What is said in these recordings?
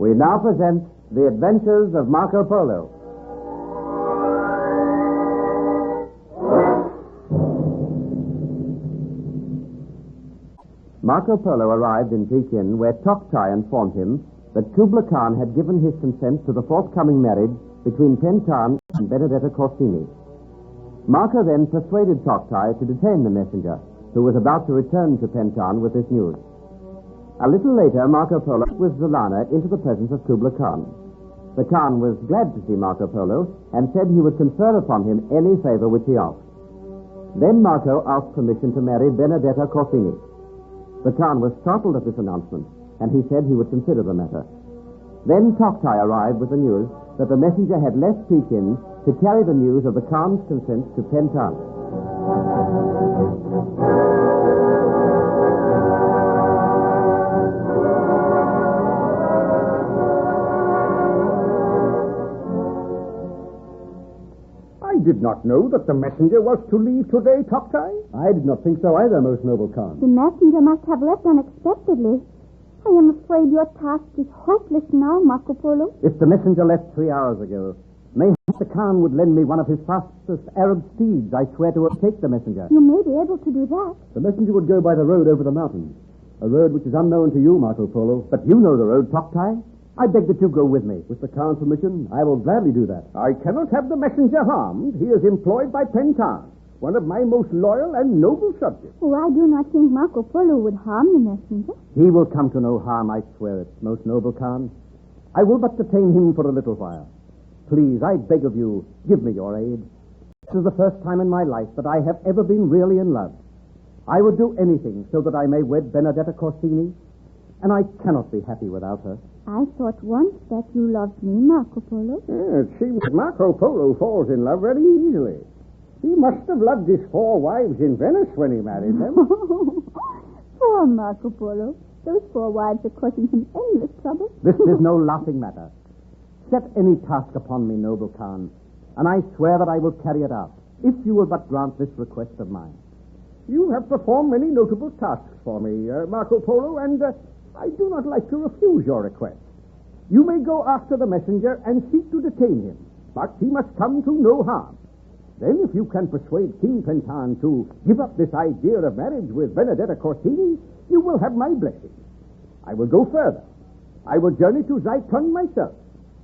We now present The Adventures of Marco Polo. Marco Polo arrived in Pekin, where Toktai informed him that Kubla Khan had given his consent to the forthcoming marriage between Pentan and Benedetta Corsini. Marco then persuaded Toktai to detain the messenger, who was about to return to Pentan with this news. A little later, Marco Polo with Zalana into the presence of Kubla Khan. The Khan was glad to see Marco Polo and said he would confer upon him any favor which he asked. Then Marco asked permission to marry Benedetta Corsini. The Khan was startled at this announcement, and he said he would consider the matter. Then Toktai arrived with the news that the messenger had left Pekin to carry the news of the Khan's consent to Pentan. I did not know that the messenger was to leave today, Toktai. I did not think so either, most noble Khan. The messenger must have left unexpectedly. I am afraid your task is hopeless now, Marco Polo. If the messenger left 3 hours ago, mayhap the Khan would lend me one of his fastest Arab steeds. I swear to overtake the messenger. You may be able to do that. The messenger would go by the road over the mountains, a road which is unknown to you, Marco Polo. But you know the road, Toktai. I beg that you go with me. With the Khan's permission, I will gladly do that. I cannot have the messenger harmed. He is employed by Pentan, one of my most loyal and noble subjects. Oh, I do not think Marco Polo would harm the messenger. He will come to no harm, I swear it, most noble Khan. I will but detain him for a little while. Please, I beg of you, give me your aid. This is the first time in my life that I have ever been really in love. I would do anything so that I may wed Benedetta Corsini, and I cannot be happy without her. I thought once that you loved me, Marco Polo. It seems that Marco Polo falls in love very easily. He must have loved his 4 wives in Venice when he married them. Poor Marco Polo. Those 4 wives are causing him endless trouble. This is no laughing matter. Set any task upon me, noble Khan, and I swear that I will carry it out, if you will but grant this request of mine. You have performed many notable tasks for me, Marco Polo, and I do not like to refuse your request. You may go after the messenger and seek to detain him, but he must come to no harm. Then, if you can persuade King Pentan to give up this idea of marriage with Benedetta Corsini, you will have my blessing. I will go further. I will journey to Zaitun myself,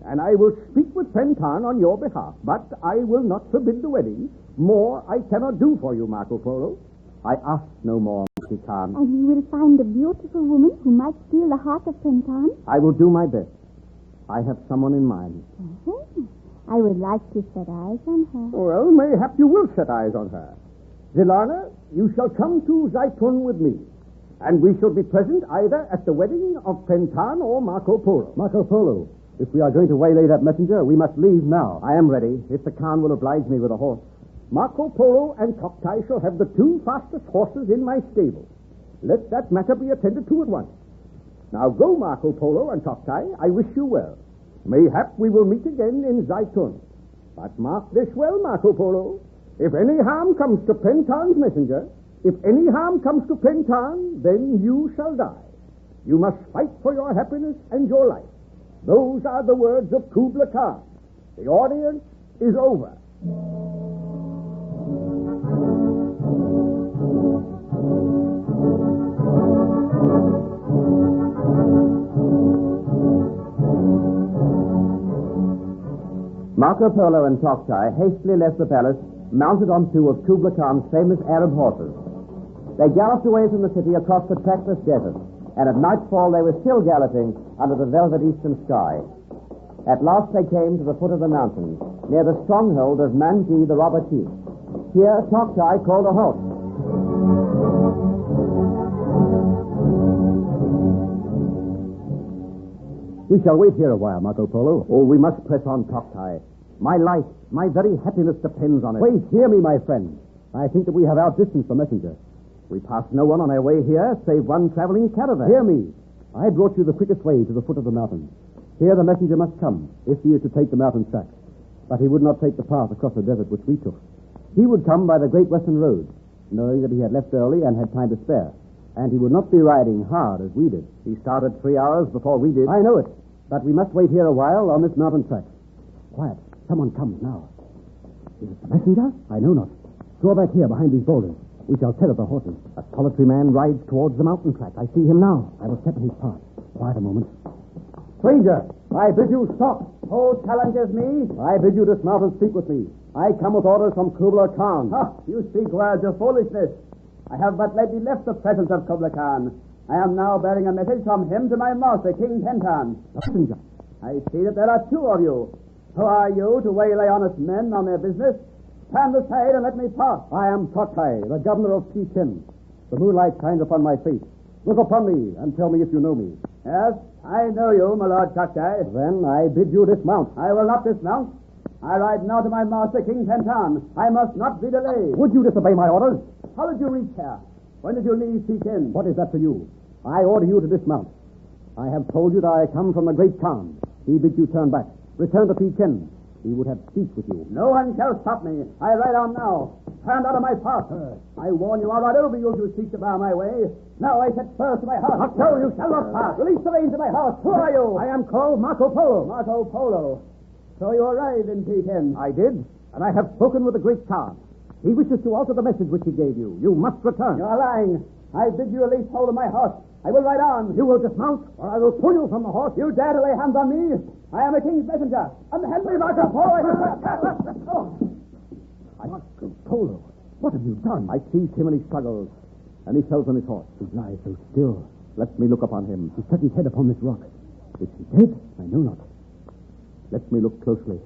and I will speak with Pentan on your behalf, but I will not forbid the wedding. More I cannot do for you, Marco Polo. I ask no more, Mr. Khan. And you will find a beautiful woman who might steal the heart of Pentan? I will do my best. I have someone in mind. Uh-huh. I would like to set eyes on her. Well, mayhap you will set eyes on her. Zilana, you shall come to Zaitun with me, and we shall be present either at the wedding of Pentan or Marco Polo. Marco Polo, if we are going to waylay that messenger, we must leave now. I am ready, if the Khan will oblige me with a horse. Marco Polo and Toktai shall have the 2 fastest horses in my stable. Let that matter be attended to at once. Now go, Marco Polo and Toktai. I wish you well. Mayhap we will meet again in Zaitun. But mark this well, Marco Polo. If any harm comes to Pentan's messenger, if any harm comes to Pentan, then you shall die. You must fight for your happiness and your life. Those are the words of Kubla Khan. The audience is over. Marco Polo and Toktai hastily left the palace, mounted on 2 of Kubla Khan's famous Arab horses. They galloped away from the city across the trackless desert, and at nightfall they were still galloping under the velvet eastern sky. At last they came to the foot of the mountains, near the stronghold of Manji, the robber chief. Here, Toktai called a halt. We shall wait here a while, Marco Polo. Oh, we must press on, Toktai. My life, my very happiness depends on it. Wait, hear me, my friend. I think that we have outdistanced the messenger. We passed no one on our way here, save one traveling caravan. Hear me. I brought you the quickest way to the foot of the mountain. Here the messenger must come, if he is to take the mountain track. But he would not take the path across the desert which we took. He would come by the Great Western Road, knowing that he had left early and had time to spare. And he would not be riding hard as we did. He started 3 hours before we did. I know it. But we must wait here a while on this mountain track. Quiet. Someone comes now. Is it the messenger? I know not. Draw back here behind these boulders. We shall tether the horses. A solitary man rides towards the mountain track. I see him now. I will step in his path. Quiet a moment. Stranger, I bid you stop. Who challenges me? I bid you dismount and speak with me. I come with orders from Kubla Khan. You speak words of foolishness. I have but lately left the presence of Kubla Khan. I am now bearing a message from him to my master, King Pentan. Messenger. I see that there are two of you. Who are you to waylay honest men on their business? Stand aside and let me pass. I am Tokai, the governor of Pekin. The moonlight shines upon my face. Look upon me and tell me if you know me. Yes, I know you, my lord Tokai. Then I bid you dismount. I will not dismount. I ride now to my master, King Pentan. I must not be delayed. Would you disobey my orders? How did you reach here? When did you leave Pekin? What is that to you? I order you to dismount. I have told you that I come from the great Khan. He bids you turn back. Return to Pekin. He would have speech with you. No one shall stop me. I ride on now. Turn out of my path. I warn you, I'll ride over you to seek to bar my way. Now I set spurs to my horse. No, you shall not pass. Release the reins of my horse. Who are you? I am called Marco Polo. Marco Polo. So you arrived in Pekin. I did, and I have spoken with the great Khan. He wishes to alter the message which he gave you. You must return. You are lying. I bid you release hold of my horse. I will ride on. You will dismount, or I will pull you from the horse. You dare to lay hands on me? I am a king's messenger. Unhand me, Marco Polo. Marco Polo, what have you done? I seized him and he struggled, and he fell from his horse. He lies so still. Let me look upon him. He set his head upon this rock. Is he dead? I know not. Let me look closely.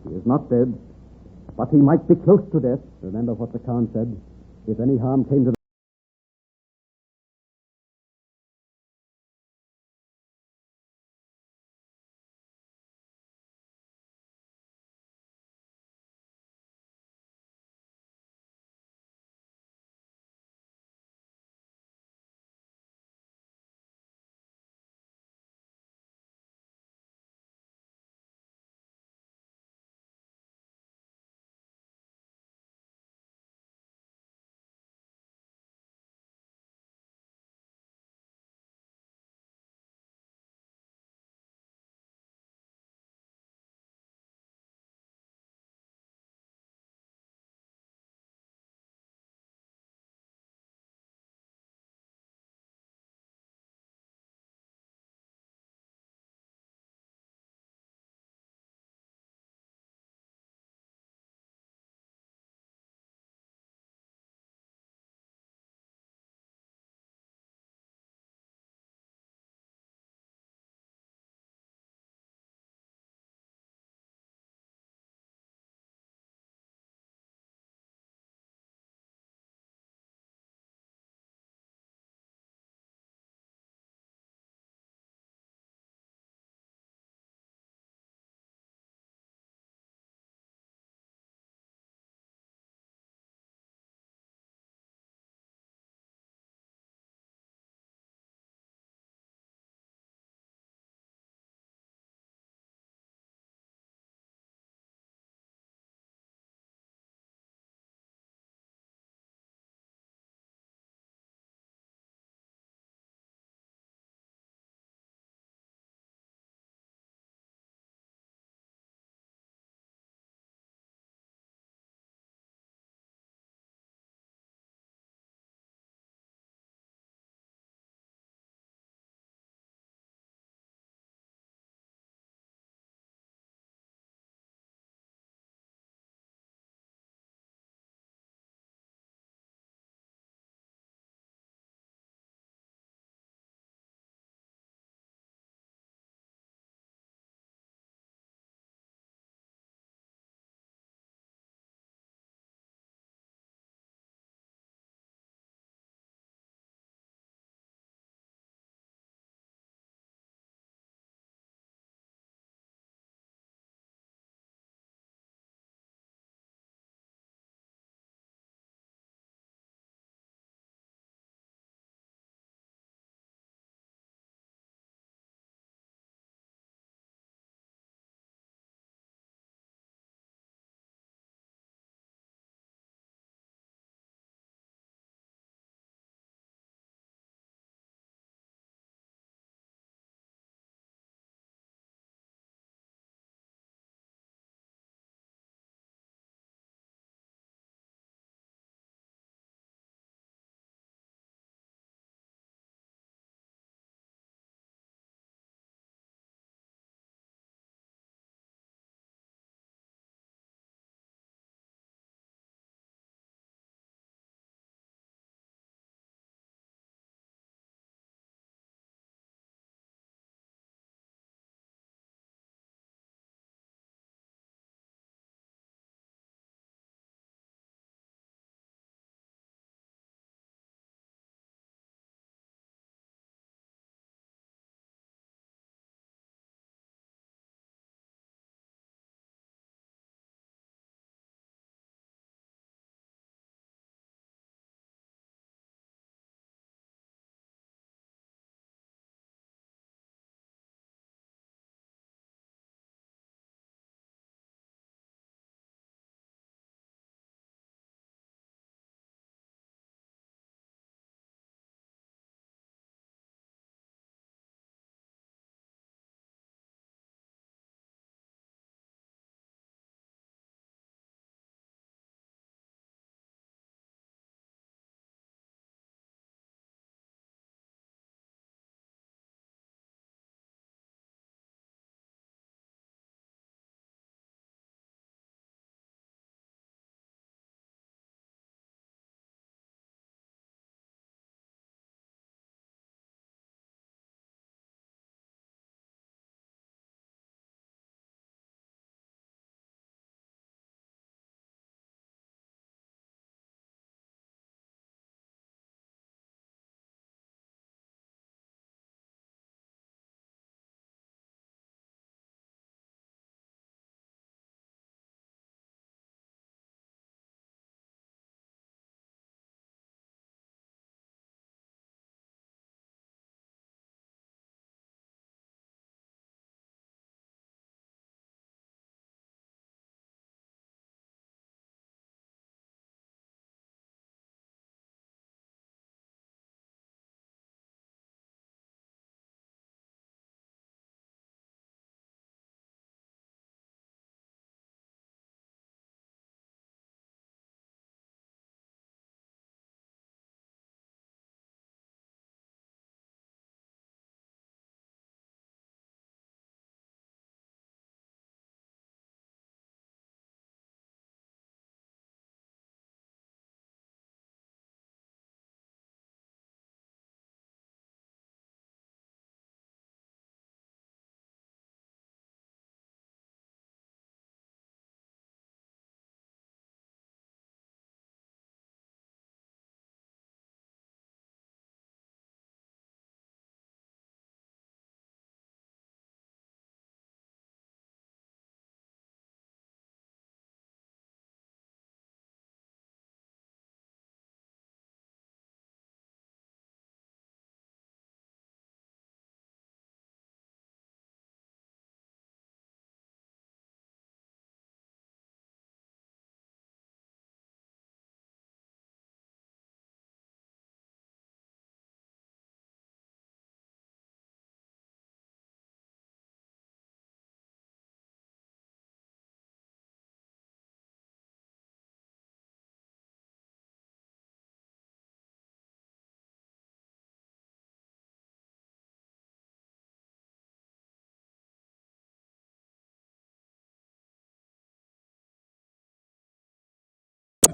He is not dead, but he might be close to death. Remember what the Khan said. If any harm came to